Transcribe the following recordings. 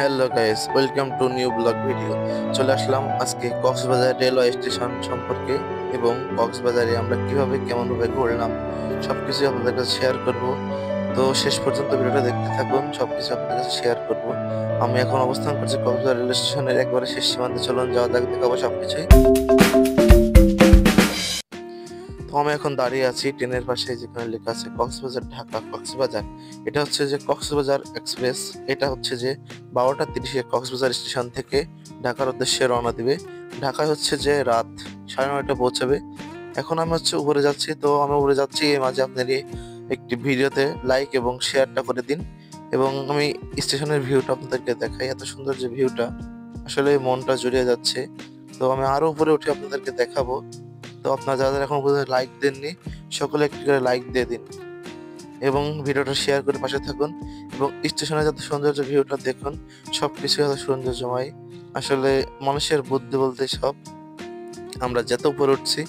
Hello guys, welcome to new blog video. চলে আসলাম আজকে Cox's Bazar railway station সম্পর্কে এবং কক্সবাজারে আমরা কিভাবে কেমনভাবে ঘুরলাম সবকিছু আপনাদের কাছে শেয়ার করব। তো শেষ পর্যন্ত ভিডিওটা দেখতে থাকুন, সবকিছু আপনাদের কাছে শেয়ার করব। আমি এখন অবস্থান করছি কক্সবাজার রেল স্টেশনের একবারে শেষ সীমান্তে। চলুন যাওয়া যাক, দেখাবো সবকিছুই। তো আমি এখন দাঁড়িয়ে আছি ট্রেনের পাশে, যেখানে লেখা আছে কক্সবাজার ঢাকা কক্সবাজার। এটা হচ্ছে যে কক্সবাজার এক্সপ্রেস। এটা হচ্ছে যে 12টা 30-এ কক্সবাজার স্টেশন থেকে ঢাকার উদ্দেশ্যে রওনা দিবে। ঢাকায় হচ্ছে যে রাত 9:30 পৌঁছাবে। এখন আমি হচ্ছে উপরে যাচ্ছি, তো আমি উপরে যাচ্ছি এই মাঝে আপনার একটি ভিডিওতে লাইক এবং শেয়ারটা করে দিন। এবং আমি স্টেশনের ভিউটা আপনাদেরকে দেখাই, এত সুন্দর যে ভিউটা, আসলে মনটা জুড়িয়ে যাচ্ছে। তো আমি আরো উপরে উঠে আপনাদেরকে দেখাবো। তো আপনারা যারা যারা এখন পর্যন্ত লাইক দেননি, সকলে একটি করে লাইক দিয়ে দিন এবং ভিডিওটা শেয়ার করে পাশে থাকুন। এবং স্টেশনে যত সৌন্দর্য ভিউটা দেখুন, সবকিছু এত সৌন্দর্যময়। আসলে মানুষের বুদ্ধি বলতে সব। আমরা যত উপরে উঠছি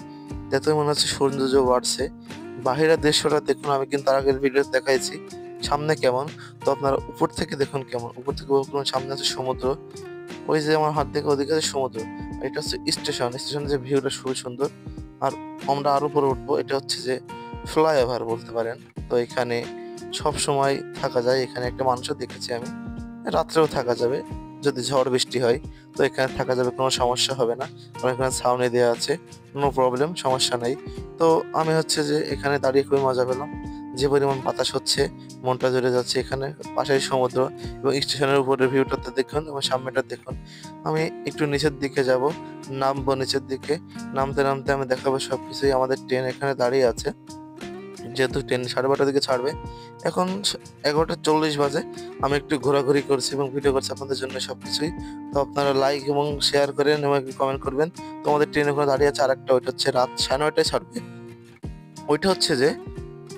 ততই মনে হচ্ছে সৌন্দর্য বাড়ছে। বাহিরের দৃশ্যটা দেখুন, আমি কিন্তু তার আগের ভিডিও দেখাইছি সামনে কেমন। তো আপনারা উপর থেকে দেখুন কেমন, উপর থেকে উপভোগ করুন। সামনে আছে সমুদ্র, ওই যে আমার হাত থেকে ওদিকে আছে সমুদ্র। আর এটা হচ্ছে স্টেশন, স্টেশনের যে ভিউটা খুবই সুন্দর। আর আমরা আরো উপরে উঠবো, এটা হচ্ছে যে ফ্লাইওভার বলতে পারেন। তো এখানে সব সময় থাকা যায়। এখানে একটা মানুষও দেখেছি আমি, রাত্রেও থাকা যাবে যদি ঝড় বৃষ্টি হয়। তো এখানে থাকা যাবে, কোনো সমস্যা হবে না, কারণ এখানে ছাউনি দেওয়া আছে। নো প্রবলেম, সমস্যা নাই। তো আমি হচ্ছে যে এখানে দাঁড়িয়ে খুবই মজা পেলাম। যে পরিমাণ বাতাস হচ্ছে, মনটা জুড়ে যাচ্ছে। এখানে পাশেই সমুদ্র এবং স্টেশনের উপরের ভিউটাতে দেখুন এবং সামনেটা দেখুন। আমি একটু নিচের দিকে যাব, নামবো নিচের দিকে। নামতে নামতে আমি দেখাবো সবকিছুই। আমাদের ট্রেন এখানে দাঁড়িয়ে আছে, যেহেতু ট্রেন 12:30 দিকে ছাড়বে। এখন 11:40 বাজে। আমি একটু ঘোরাঘুরি করছি এবং ভিডিও করছি আপনাদের জন্য সবকিছুই। তো আপনারা লাইক এবং শেয়ার করেন এবং কমেন্ট করবেন। তো আমাদের ট্রেন ওখানে দাঁড়িয়ে আছে আরেকটা, ওইটা হচ্ছে রাত 9:30টায় ছাড়বে। ওইটা হচ্ছে যে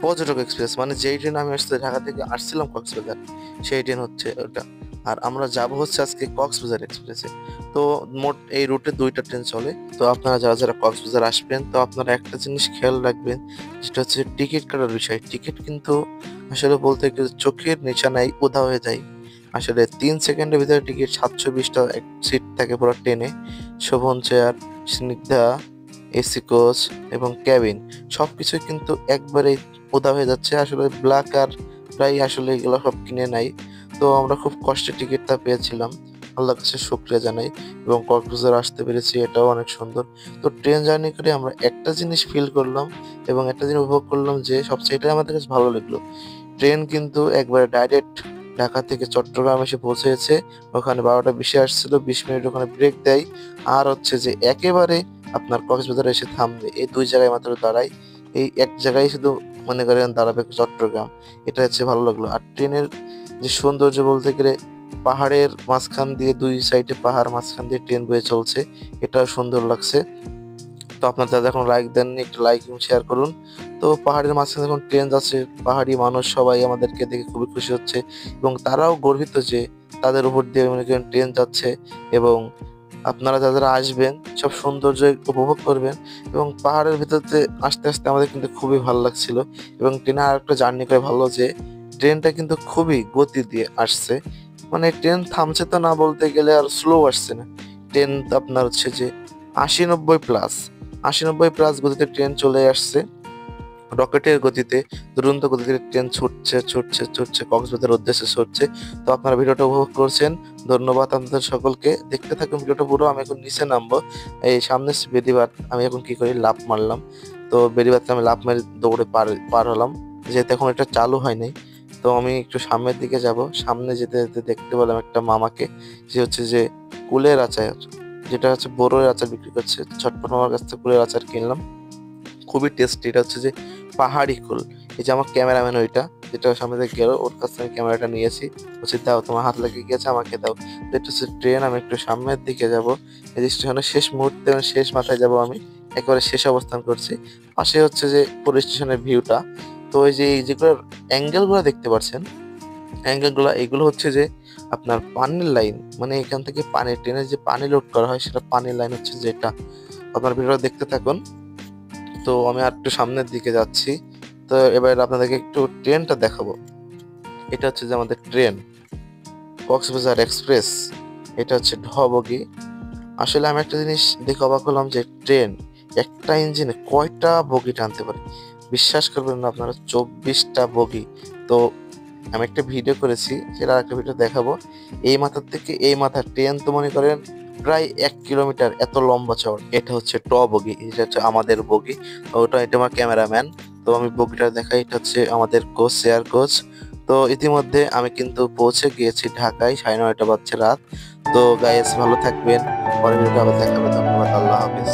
পর্যটক এক্সপ্রেস, মানে যেই ট্রেন আমি আসতে ঢাকা থেকে আসছিলাম কক্সবাজার, সেই ট্রেন হচ্ছে ওটা। আর আমরা যাব হচ্ছে আজকে কক্সবাজার এক্সপ্রেসে। তো মোট এই রুটে 2টা ট্রেন চলে। তো আপনারা যারা যারা কক্সবাজার আসবেন, তো আপনারা একটা জিনিস খেয়াল রাখবেন, যেটা হচ্ছে টিকিট কাটার বিষয়। টিকিট কিন্তু আসলে বলতে গেলে চোখের নিশানায় উধাও হয়ে যায়। আসলে 3 সেকেন্ডের ভিতরে টিকিট 720টা সিট থাকে পুরো ট্রেনে। শোভন চেয়ার, স্নিগ্ধা, এসি কোচ এবং ক্যাবিন সবকিছুই কিন্তু একবারেই উধাও হয়ে যাচ্ছে। আসলে ব্ল্যাক আর প্রায় আসলে এগুলো সব কিনে নাই। তো আমরা খুব কষ্টে টিকিটটা পেয়েছিলাম, আল্লাহর কাছে শুকরিয়া জানাই। এবং কক্সবাজার আসতে পেরেছি, এটাও অনেক সুন্দর। তো ট্রেন জার্নি করে আমরা একটা জিনিস ফিল করলাম এবং একটা জিনিস উপভোগ করলাম, যে সবচেয়ে আমাদের কাছে ভালো লাগলো, ট্রেন কিন্তু একবারে ডাইরেক্ট ঢাকা থেকে চট্টগ্রাম এসে পৌঁছেছে। ওখানে 12:20-এ আসছিল, 20 মিনিট ওখানে ব্রেক দেয়। আর হচ্ছে যে একেবারে আপনার কক্সবাজারে এসে থামবে, এই 2 জায়গায় মাত্র দাঁড়ায়। এই এক জায়গায় শুধু মনে করেন দাঁড়াবে চট্টগ্রাম। এটা হচ্ছে ভালো লাগলো। আর ট্রেনের যে সৌন্দর্য বলতে গেলে, পাহাড়ের মাঝখান দিয়ে, 2 সাইডে পাহাড়, মাঝখান দিয়ে ট্রেন বয়ে চলছে, এটাও সুন্দর লাগছে। তো আপনার যারা এখন লাইক দেননি, একটু লাইক এবং শেয়ার করুন। তো পাহাড়ের মাঝখানে যখন ট্রেন যাচ্ছে, পাহাড়ি মানুষ সবাই আমাদেরকে দেখে খুবই খুশি হচ্ছে এবং তারাও গর্বিত যে তাদের উপর দিয়ে মনে করেন ট্রেন যাচ্ছে। এবং আপনারা যারা যারা আসবেন, সব সৌন্দর্য উপভোগ করবেন। এবং পাহাড়ের ভিতরতে আস্তে আস্তে আমাদের কিন্তু খুবই ভালো লাগছিল। এবং ট্রেনে আর একটা জার্নি করে ভালো যে ট্রেনটা কিন্তু খুবই গতি দিয়ে আসছে। মানে ট্রেন থামছে তো না, বলতে গেলে আর স্লো আসছে না। ট্রেন আপনার হচ্ছে যে 80-90+, 80-90+ গতিতে ট্রেন চলে আসছে। রকেটের গতিতে, দুরন্ত গতিতে ট্রেন ছুটছে ছুটছে ছুটছে, কক্সবাজার উদ্দেশ্যে ছুটছে। তো আপনারা ভিডিওটা উপভোগ করছেন, ধন্যবাদ আপনাদের সকলকে। দেখতে থাকুন ভিডিওটা পুরো। আমি এখন নিচে নামবো, এই সামনে বেদিবাদ। আমি এখন কি করি, লাফ মারলাম। তো বেদিবাদটা আমি লাফ মেরে দৌড়ে পার পার হলাম, যেহেতু এখন এটা চালু হয়নি। তো আমি একটু সামনের দিকে যাব। সামনে যেতে যেতে দেখতে পেলাম একটা মামাকে, যে হচ্ছে যে কুলের আচার, যেটা হচ্ছে বড়ের আচার বিক্রি করছে। ঝটপট মামার কাছ থেকে কুলের আচার কিনলাম, খুবই টেস্টি। এটা হচ্ছে যে পাহাড়ি কুল। এই যে আমার ক্যামেরাম্যান ওইটা, যেটা সামনে থেকে গেল, ওর কাছ থেকে ক্যামেরাটা নিয়েছি। বলছি দাও, তোমার হাত লেগে গিয়েছে, আমাকে দাও। তো এটা হচ্ছে ট্রেন। আমি একটু সামনের দিকে যাব, এই যে স্টেশনের শেষ মুহূর্তে, মানে শেষ মাথায় যাব আমি, একেবারে শেষ অবস্থান করছি। পাশে হচ্ছে যে পুরো স্টেশনের ভিউটা। তো ওই যে এই যেগুলো অ্যাঙ্গেল গুলো দেখতে পাচ্ছেন, অ্যাঙ্গেল গুলো, এগুলো হচ্ছে যে আপনার পানির লাইন। মানে এখান থেকে পানি, ট্রেনের যে পানি লোড করা হয়, সেটা পানির লাইন হচ্ছে যেটা। আপনার ভিডিওটা দেখতে থাকুন। তো আমি আর একটু সামনের দিকে যাচ্ছি। তো এবার আপনাদেরকে একটু ট্রেনটা দেখাবো। এটা হচ্ছে যে আমাদের ট্রেন, কক্সবাজার এক্সপ্রেস, এটা হচ্ছে ঢ বগি। আসলে আমি একটা জিনিস দেখে অবাক হলাম যে ট্রেন একটা ইঞ্জিনে কয়টা বগি টানতে পারে। বিশ্বাস করবেন না আপনারা, 24টা বগি। তো আমি একটা ভিডিও করেছি, সেটা আরেকটা ভিডিও দেখাবো। এই মাথার থেকে এই মাথা ট্রেন তো মনে করেন প্রায় 1 কিলোমিটার এত লম্বা চওড়া। এটা হচ্ছে ট বগি, এটা হচ্ছে আমাদের বগি। এটা আমার ক্যামেরাম্যান। তো আমি বগিটা দেখাই, এটা হচ্ছে আমাদের কোচ, চেয়ার কোচ। তো ইতিমধ্যে আমি কিন্তু পৌঁছে গিয়েছি ঢাকায়, 9:30 বাজছে রাত। তো গাইস ভালো থাকবেন, পরে ভিডিওটা আবার দেখাবে। ধন্যবাদ, আল্লাহ হাফেজ।